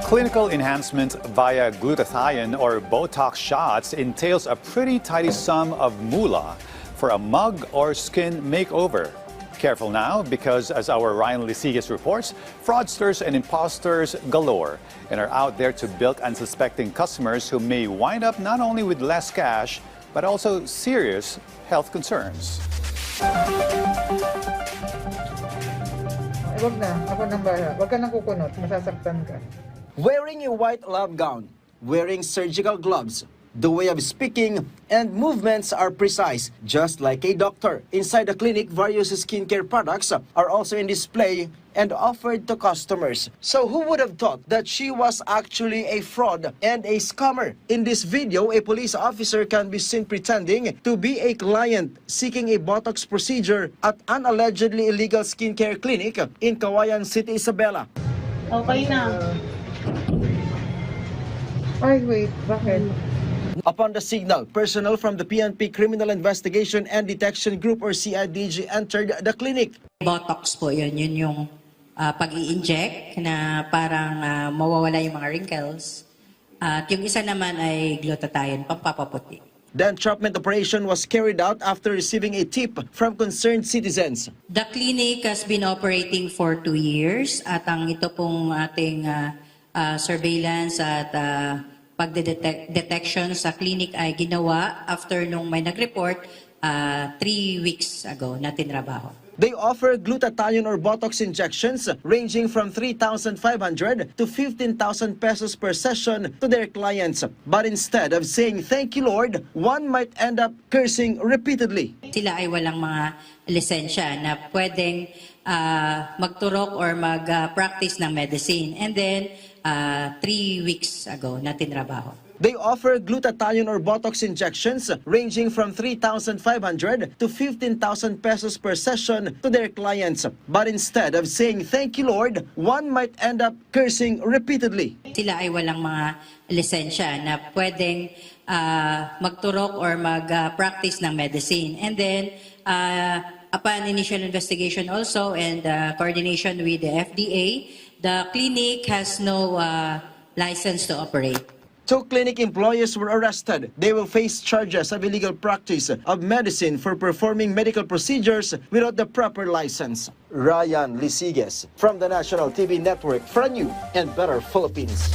Clinical enhancement via glutathione or Botox shots entails a pretty tidy sum of moolah for a mug or skin makeover. Careful now, because as our Ryan Lisigas reports, fraudsters and imposters galore and are out there to bilk unsuspecting customers who may wind up not only with less cash, but also serious health concerns. Wag na, ako nang bahala. Wag ka nang kukunot, masasaktan ka. Wearing a white lab gown, wearing surgical gloves, the way of speaking and movements are precise, just like a doctor. Inside the clinic, various skincare products are also in display and offered to customers. So who would have thought that she was actually a fraud and a scammer? In this video, a police officer can be seen pretending to be a client seeking a Botox procedure at an allegedly illegal skincare clinic in Cauayan City, Isabela. Okay na. Ay, wait, bakit? Upon the signal, personnel from the PNP Criminal Investigation and Detection Group or CIDG entered the clinic. Botox po yun yung pag-i-inject na parang mawawala yung mga wrinkles. At yung isa naman ay glutathione, pampapaputi. The entrapment operation was carried out after receiving a tip from concerned citizens. The clinic has been operating for 2 years at ang ito pong ating surveillance at pagdedetection sa clinic ay ginawa after nung may nag-report 3 weeks ago na tinrabaho. They offer glutathione or Botox injections ranging from 3,500 to 15,000 pesos per session to their clients. But instead of saying thank you Lord, one might end up cursing repeatedly. Sila ay walang mga lisensya na pwedeng magturok or mag-practice ng medicine. And then 3 weeks ago na tinrabaho. They offer glutathione or Botox injections ranging from 3,500 to 15,000 pesos per session to their clients. But instead of saying thank you Lord, one might end up cursing repeatedly. Sila ay walang mga lisensya na pwedeng magturok or mag-practice ng medicine. And then upon initial investigation also and coordination with the FDA, the clinic has no license to operate. 2 clinic employees were arrested. They will face charges of illegal practice of medicine for performing medical procedures without the proper license. Ryan Lisigas from the National TV Network for a new and better Philippines.